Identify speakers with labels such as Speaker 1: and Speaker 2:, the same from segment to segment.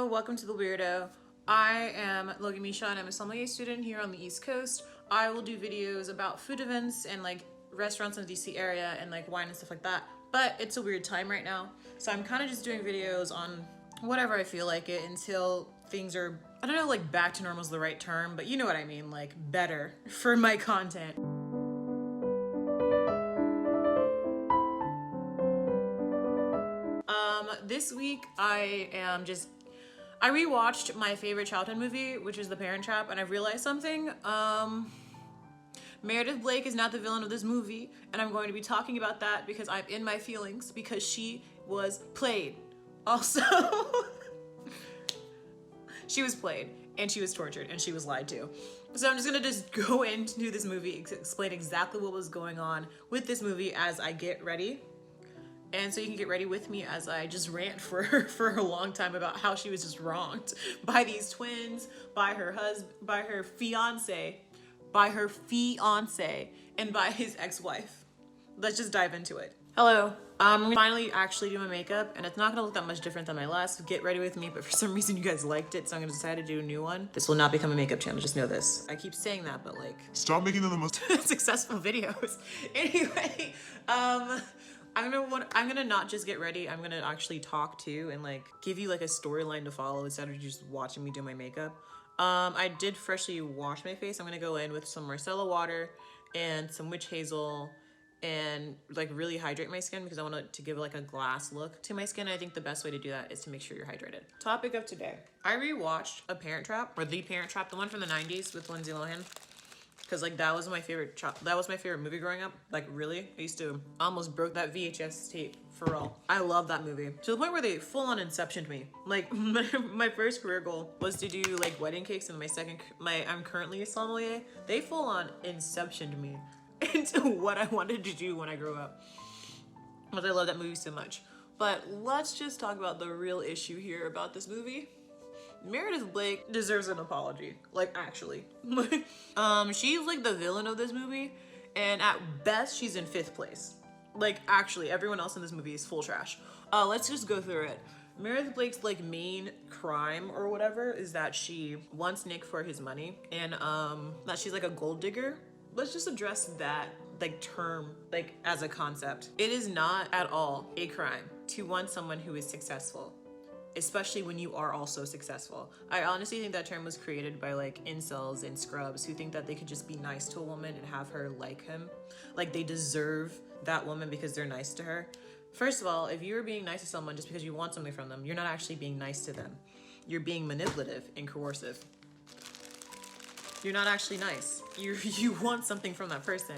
Speaker 1: welcome to The Weirdo. I am Logan Misha and I'm a sommelier student here on the East Coast. I will do videos about food events and like restaurants in the DC area and like wine and stuff like that. But it's a weird time right now. So I'm kind of just doing videos on whatever I feel like it until things are, I don't know, like back to normal is the right term, but you know what I mean, like better for my content. This week I rewatched my favorite childhood movie, which is The Parent Trap, and I've realized something. Meredith Blake is not the villain of this movie, and I'm going to be talking about that because I'm in my feelings because she was played. Also, she was played, and she was tortured, and she was lied to. So I'm just gonna go into this movie, explain exactly what was going on with this movie as I get ready. And so you can get ready with me as I just rant for a long time about how she was just wronged by these twins, by her husband, by her fiance, and by his ex-wife. Let's just dive into it. Hello, I'm finally actually doing my makeup, and it's not gonna look that much different than my last Get Ready With Me, but for some reason you guys liked it, so I'm gonna decide to do a new one. This will not become a makeup channel, just know this. I keep saying that, but like,
Speaker 2: stop making them the most
Speaker 1: successful videos. Anyway, I'm gonna not just get ready, I'm gonna actually talk to and like give you like a storyline to follow instead of just watching me do my makeup. I did freshly wash my face. I'm gonna go in with some micellar water and some witch hazel and like really hydrate my skin because I want it to give like a glass look to my skin. I think the best way to do that is to make sure you're hydrated. Topic of today. I rewatched The Parent Trap, the one from the 90s with Lindsay Lohan. Cause like that was my favorite movie growing up. Like really, I used to almost broke that VHS tape for real. I love that movie to the point where they full on inceptioned me. Like my first career goal was to do like wedding cakes, and I'm currently a sommelier. They full on inceptioned me into what I wanted to do when I grew up. But I love that movie so much. But let's just talk about the real issue here about this movie. Meredith Blake deserves an apology, like actually. She's like the villain of this movie, and at best she's in 5th place. Like actually everyone else in this movie is full trash. Let's just go through it. Meredith Blake's like main crime or whatever is that she wants Nick for his money, and that she's like a gold digger. Let's just address that like term like as a concept. It is not at all a crime to want someone who is successful, especially when you are also successful. I honestly think that term was created by like incels and scrubs who think that they could just be nice to a woman and have her like him. Like they deserve that woman because they're nice to her. First of all, if you're being nice to someone just because you want something from them, you're not actually being nice to them. You're being manipulative and coercive. You're not actually nice. You want something from that person.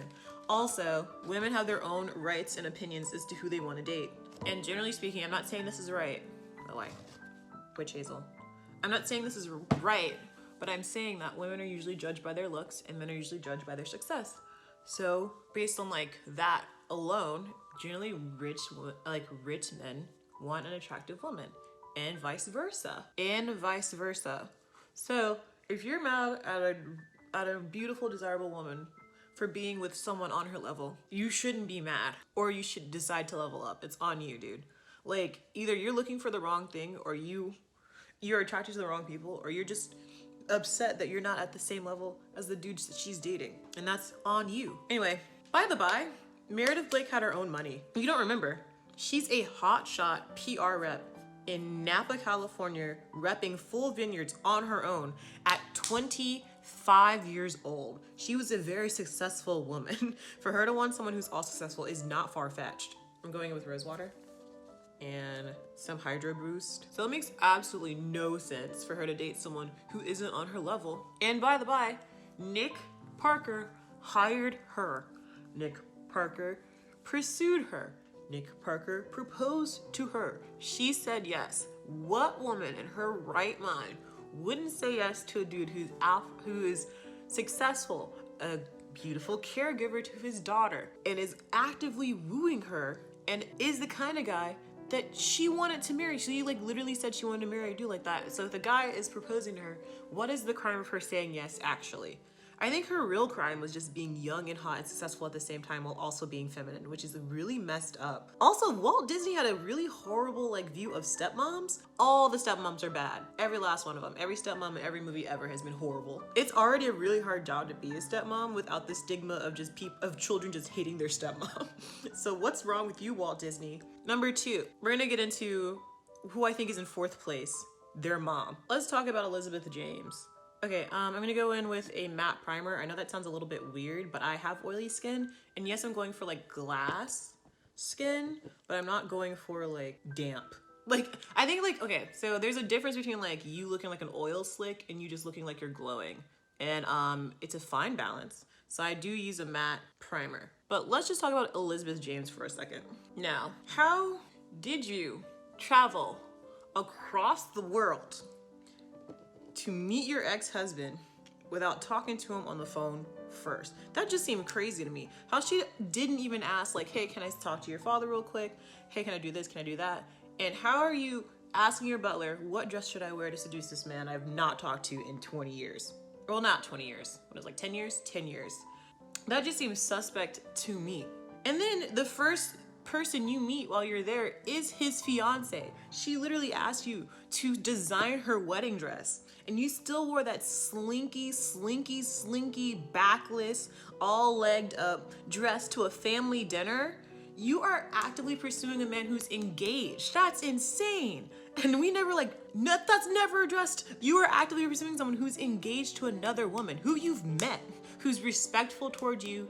Speaker 1: Also, women have their own rights and opinions as to who they want to date. And generally speaking, I'm not saying this is right. Oh, why? Witch Hazel. I'm not saying this is right, but I'm saying that women are usually judged by their looks and men are usually judged by their success. So based on like that alone, generally rich men want an attractive woman, and vice versa. So if you're mad at a beautiful, desirable woman for being with someone on her level, you shouldn't be mad, or you should decide to level up. It's on you, dude. Like either you're looking for the wrong thing, or you're attracted to the wrong people, or you're just upset that you're not at the same level as the dudes that she's dating, and that's on you. Anyway, by the by, Meredith Blake had her own money. You don't remember? She's a hotshot PR rep in Napa, California, repping full vineyards on her own at 25 years old. She was a very successful woman. For her to want someone who's all successful is not far-fetched. I'm going in with rose water and some hydro boost. So it makes absolutely no sense for her to date someone who isn't on her level. And by the by, Nick Parker hired her. Nick Parker pursued her. Nick Parker proposed to her. She said yes. What woman in her right mind wouldn't say yes to a dude who is successful, a beautiful caregiver to his daughter, and is actively wooing her, and is the kind of guy that she wanted to marry? She like literally said she wanted to marry a dude like that. So if the guy is proposing to her, what is the crime of her saying yes actually? I think her real crime was just being young and hot and successful at the same time while also being feminine, which is really messed up. Also, Walt Disney had a really horrible like view of stepmoms. All the stepmoms are bad. Every last one of them. Every stepmom in every movie ever has been horrible. It's already a really hard job to be a stepmom without the stigma of just children just hating their stepmom. So what's wrong with you, Walt Disney? Number 2, we're gonna get into who I think is in 4th place, their mom. Let's talk about Elizabeth James. Okay, I'm gonna go in with a matte primer. I know that sounds a little bit weird, but I have oily skin. And yes, I'm going for like glass skin, but I'm not going for like damp. Like, I think like, okay, so there's a difference between like you looking like an oil slick and you just looking like you're glowing. And it's a fine balance. So I do use a matte primer. But let's just talk about Elizabeth James for a second. Now, how did you travel across the world to meet your ex-husband without talking to him on the phone first? That just seemed crazy to me. How she didn't even ask like, hey, can I talk to your father real quick? Hey, can I do this? Can I do that? And how are you asking your butler, what dress should I wear to seduce this man I've not talked to in 20 years? Well, not 20 years. What is it, like 10 years? 10 years. That just seems suspect to me. And then the first person you meet while you're there is his fiance. She literally asked you to design her wedding dress, and you still wore that slinky, backless, all legged up dress to a family dinner. You are actively pursuing a man who's engaged. That's insane. And we never like, that's never addressed. You are actively pursuing someone who's engaged to another woman who you've met, who's respectful towards you.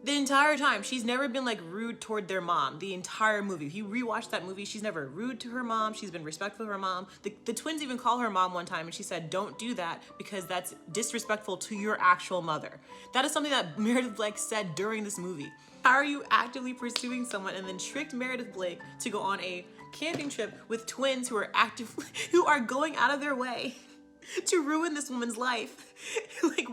Speaker 1: The entire time, she's never been like rude toward their mom. The entire movie. If you rewatch that movie, she's never rude to her mom. She's been respectful of her mom. The twins even call her mom one time and she said, don't do that because that's disrespectful to your actual mother. That is something that Meredith Blake said during this movie. How are you actively pursuing someone and then tricked Meredith Blake to go on a camping trip with twins who are going out of their way to ruin this woman's life? Like,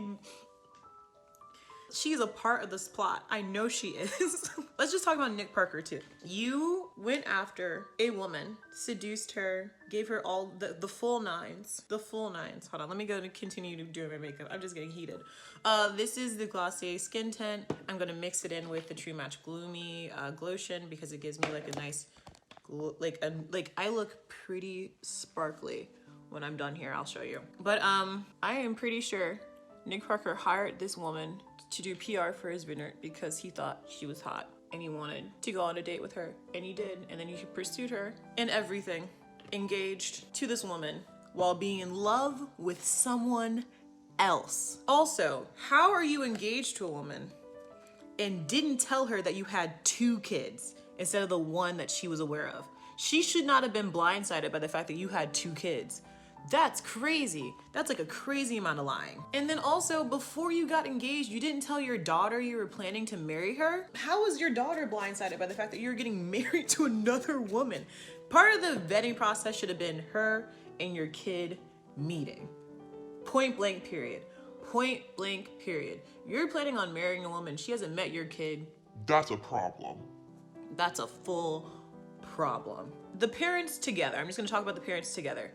Speaker 1: she's a part of this plot. I know she is. Let's just talk about Nick Parker too. You went after a woman, seduced her, gave her all the full nines. The full nines. Hold on, let me go and continue doing my makeup. I'm just getting heated. This is the Glossier skin tint. I'm gonna mix it in with the True Match Gloomy Glotion because it gives me like a nice, I look pretty sparkly when I'm done here. I'll show you. But I am pretty sure Nick Parker hired this woman to do PR for his vineyard because he thought she was hot and he wanted to go on a date with her, and he did. And then he pursued her and everything, engaged to this woman while being in love with someone else. Also, how are you engaged to a woman and didn't tell her that you had 2 kids instead of the one that she was aware of? She should not have been blindsided by the fact that you had 2 kids. That's crazy. That's like a crazy amount of lying. And then also, before you got engaged, you didn't tell your daughter you were planning to marry her? How was your daughter blindsided by the fact that you're getting married to another woman? Part of the vetting process should have been her and your kid meeting. Point blank period. Point blank period. You're planning on marrying a woman. She hasn't met your kid.
Speaker 2: That's a problem.
Speaker 1: That's a full problem. The parents together. I'm just gonna talk about the parents together.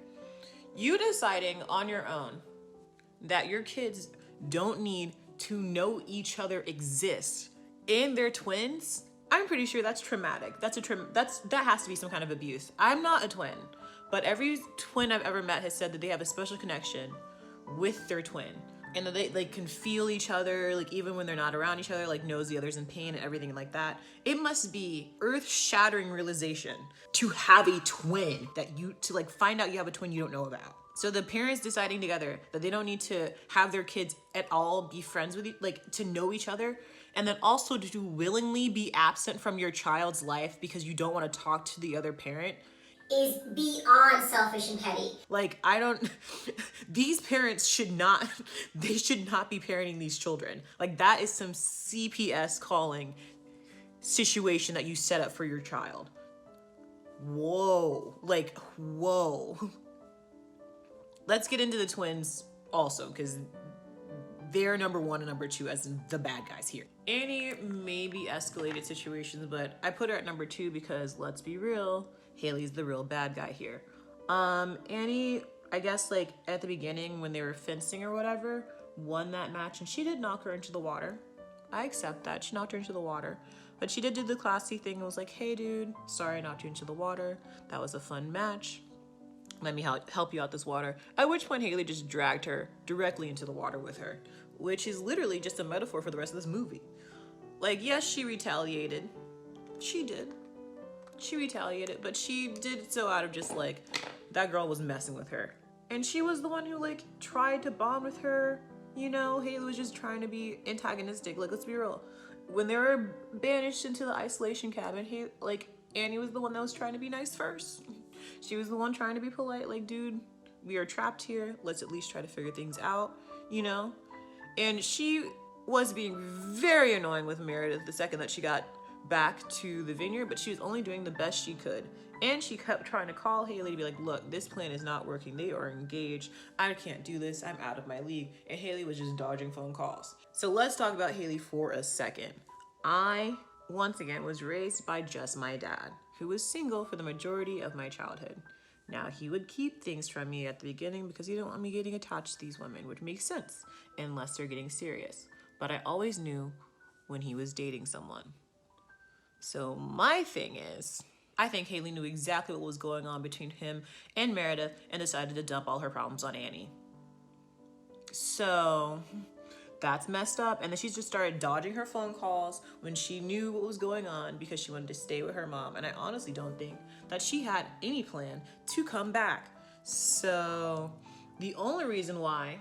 Speaker 1: You deciding on your own that your kids don't need to know each other exist and they're twins, I'm pretty sure that's traumatic. That has to be some kind of abuse. I'm not a twin, but every twin I've ever met has said that they have a special connection with their twin and that they like can feel each other, like even when they're not around each other, like knows the other's in pain and everything like that. It must be earth-shattering realization to have a twin to like find out you have a twin you don't know about. So the parents deciding together that they don't need to have their kids at all be friends with you, like to know each other, and then also to willingly be absent from your child's life because you don't want to talk to the other parent
Speaker 3: is beyond selfish and petty.
Speaker 1: Like, these parents should not be parenting these children. Like, that is some CPS calling situation that you set up for your child. Whoa. Like, whoa. Let's get into the twins also, because they're number 1 and number 2 as the bad guys here. Annie maybe escalated situations, but I put her at number 2 because, let's be real, Haley's the real bad guy here. Annie, I guess like at the beginning when they were fencing or whatever, won that match, and she did knock her into the water. I accept that. She knocked her into the water. But she did do the classy thing and was like, hey dude, sorry I knocked you into the water. That was a fun match. Let me help you out this water. At which point Hayley just dragged her directly into the water with her, which is literally just a metaphor for the rest of this movie. Like, yes, she retaliated. She did. She retaliated, but she did so out of just like, that girl was messing with her. And she was the one who like tried to bond with her. You know, Hayley was just trying to be antagonistic. Like, let's be real. When they were banished into the isolation cabin, Annie was the one that was trying to be nice first. She was the one trying to be polite. Like, dude, we are trapped here. Let's at least try to figure things out, you know? And she was being very annoying with Meredith the second that she got back to the vineyard, but she was only doing the best she could. And she kept trying to call Hayley to be like, look, this plan is not working. They are engaged. I can't do this. I'm out of my league. And Hayley was just dodging phone calls. So let's talk about Hayley for a second. I, once again, was raised by just my dad, who was single for the majority of my childhood. Now, he would keep things from me at the beginning because he didn't want me getting attached to these women, which makes sense unless they're getting serious. But I always knew when he was dating someone. So my thing is, I think Hayley knew exactly what was going on between him and Meredith and decided to dump all her problems on Annie. So that's messed up. And then she just started dodging her phone calls when she knew what was going on because she wanted to stay with her mom. And I honestly don't think that she had any plan to come back. So the only reason why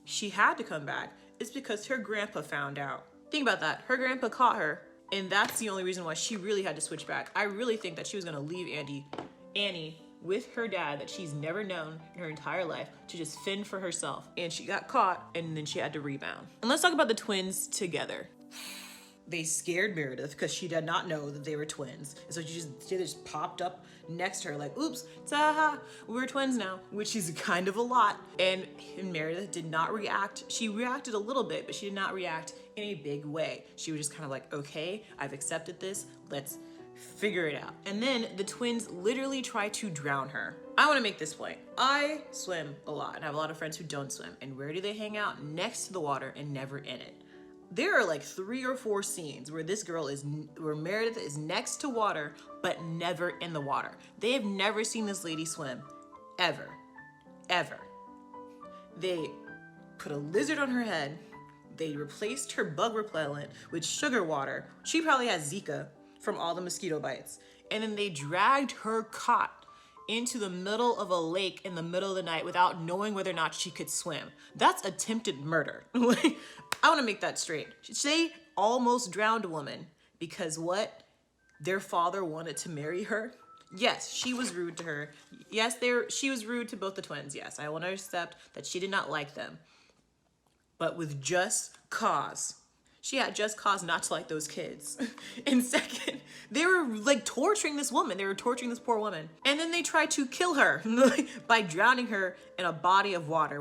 Speaker 1: she had to come back is because her grandpa found out. Think about that. Her grandpa caught her. And that's the only reason why she really had to switch back. I really think that she was gonna leave Annie with her dad that she's never known in her entire life to just fend for herself. And she got caught and then she had to rebound. And let's talk about the twins together. They scared Meredith because she did not know that they were twins. And so she just popped up next to her like, oops, ta-ha, we're twins now, which is kind of a lot. And Meredith did not react. She reacted a little bit, but she did not react in a big way. She was just kind of like, okay, I've accepted this. Let's figure it out. And then the twins literally try to drown her. I want to make this point. I swim a lot and I have a lot of friends who don't swim. And where do they hang out? Next to the water and never in it. There are like 3 or 4 scenes where where Meredith is next to water, but never in the water. They have never seen this lady swim, ever, ever. They put a lizard on her head. They replaced her bug repellent with sugar water. She probably has Zika from all the mosquito bites. And then they dragged her cot into the middle of a lake in the middle of the night without knowing whether or not she could swim. That's attempted murder. I want to make that straight. They almost drowned a woman because what? Their father wanted to marry her. Yes, she was rude to her. Yes, she was rude to both the twins. Yes, I want to accept that she did not like them. But with just cause. She had just cause not to like those kids. And second, they were like torturing this woman. They were torturing this poor woman. And then they tried to kill her by drowning her in a body of water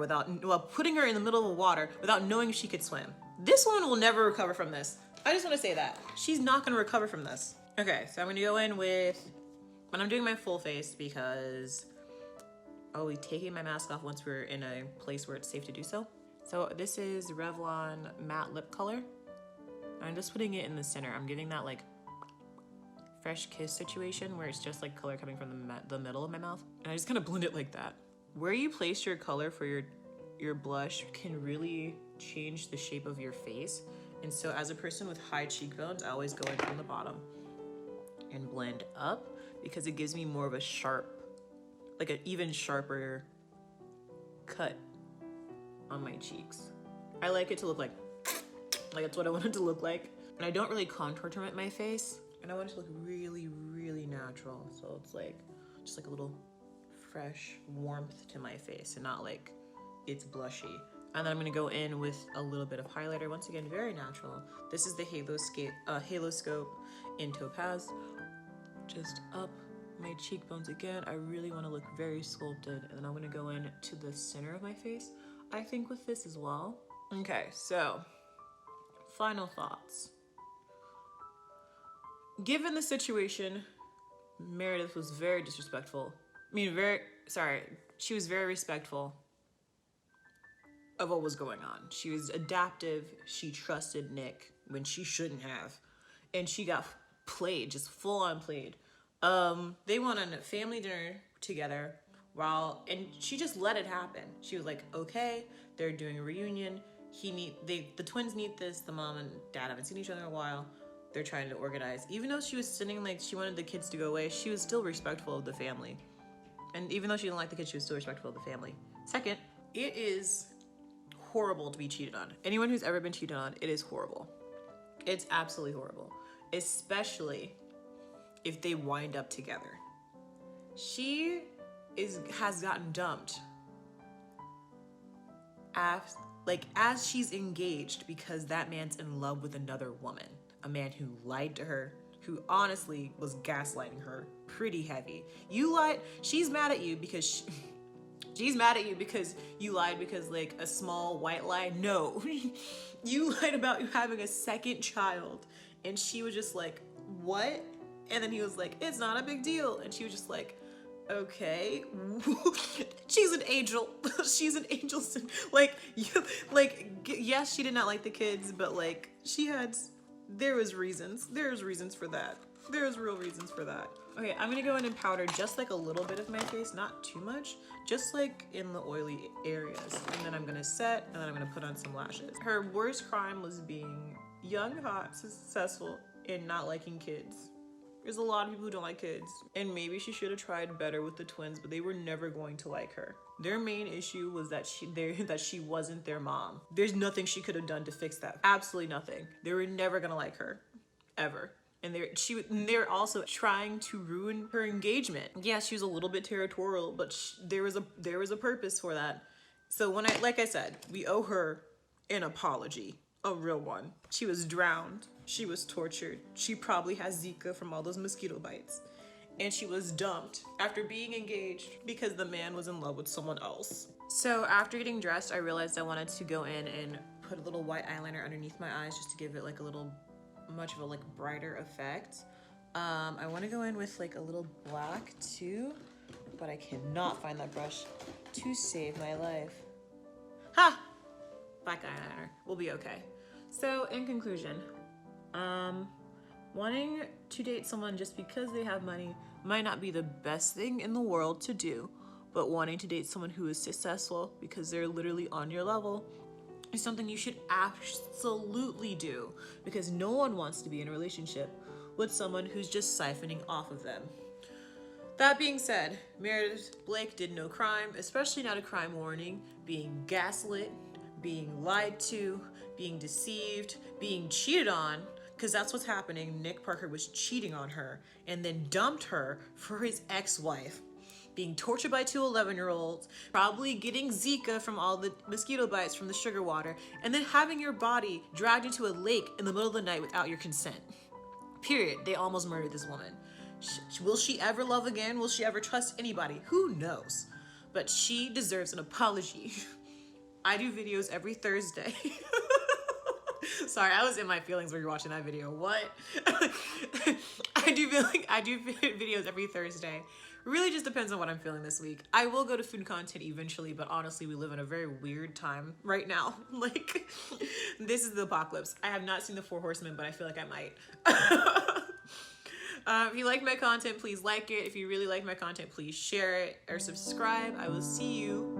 Speaker 1: putting her in the middle of water without knowing if she could swim. This woman will never recover from this. I just want to say that. She's not going to recover from this. Okay, so I'm going to go in with, when I'm doing my full face because I'll be taking my mask off once we're in a place where it's safe to do so. So this is Revlon Matte Lip Color. I'm just putting it in the center. I'm getting that like fresh kiss situation where it's just like color coming from the middle of my mouth. And I just kind of blend it like that. Where you place your color for your blush can really change the shape of your face. And so as a person with high cheekbones, I always go in from the bottom and blend up because it gives me more of a sharp, like an even sharper cut on my cheeks. I like it to look like that's what I want it to look like. And I don't really contour my face. And I want it to look really, really natural. So it's like, just like a little fresh warmth to my face and not like it's blushy. And then I'm gonna go in with a little bit of highlighter. Once again, very natural. This is the Halo Scope in Topaz. Just up my cheekbones again. I really wanna look very sculpted. And then I'm gonna go in to the center of my face, I think, with this as well. Okay, so final thoughts. Given the situation, Meredith was very disrespectful. She was very respectful of what was going on. She was adaptive. She trusted Nick when she shouldn't have. And she got played, just full on played. They went on a family dinner together and she just let it happen. She was like, okay, they're doing a reunion. The twins need this. The mom and dad haven't seen each other in a while. They're trying to organize. Even though she was sitting like she wanted the kids to go away, she was still respectful of the family. And even though she didn't like the kids, she was still respectful of the family. Second, it is horrible to be cheated on. Anyone who's ever been cheated on, it is horrible. It's absolutely horrible. Especially if they wind up together. She has gotten dumped as she's engaged because that man's in love with another woman. A man who lied to her, who honestly was gaslighting her pretty heavy. You lied. She's mad at you because she's mad at you because you lied because like a small white lie. No, you lied about you having a second child, and she was just like, what? And then he was like, it's not a big deal, and she was just like, okay. She's an angel. She's an angel. Yes, she did not like the kids, but like there was reasons for that. There's real reasons for that. Okay, I'm gonna go in and powder just like a little bit of my face, not too much, just like in the oily areas. And then I'm gonna set, and then I'm gonna put on some lashes. Her worst crime was being young, hot, successful, and not liking kids. There's a lot of people who don't like kids, and maybe she should have tried better with the twins, but they were never going to like her. Their main issue was that she wasn't their mom. There's nothing she could have done to fix that. Absolutely nothing. They were never gonna like her, ever. And they're also trying to ruin her engagement. Yeah, she was a little bit territorial, but there was a purpose for that. So like I said, we owe her an apology, a real one. She was drowned. She was tortured. She probably has Zika from all those mosquito bites. And she was dumped after being engaged because the man was in love with someone else. So after getting dressed, I realized I wanted to go in and put a little white eyeliner underneath my eyes just to give it like a little much of a like brighter effect. I want to go in with like a little black too, but I cannot find that brush to save my life. Ha! Black eyeliner. We'll be okay. So in conclusion, wanting to date someone just because they have money might not be the best thing in the world to do, but wanting to date someone who is successful because they're literally on your level is something you should absolutely do, because no one wants to be in a relationship with someone who's just siphoning off of them. That being said, Meredith Blake did no crime, especially not a crime warning, being gaslit, being lied to, being deceived, being cheated on, because that's what's happening. Nick Parker was cheating on her and then dumped her for his ex-wife. Being tortured by two 11-year-olds, probably getting Zika from all the mosquito bites from the sugar water, and then having your body dragged into a lake in the middle of the night without your consent. Period. They almost murdered this woman. Will she ever love again? Will she ever trust anybody? Who knows? But she deserves an apology. I do videos every Thursday. Sorry, I was in my feelings when you were watching that video. What? I do videos every Thursday. Really just depends on what I'm feeling this week. I will go to food content eventually, but honestly, we live in a very weird time right now. Like, this is the apocalypse. I have not seen the 4 Horsemen, but I feel like I might. If you like my content, please like it. If you really like my content, please share it or subscribe. I will see you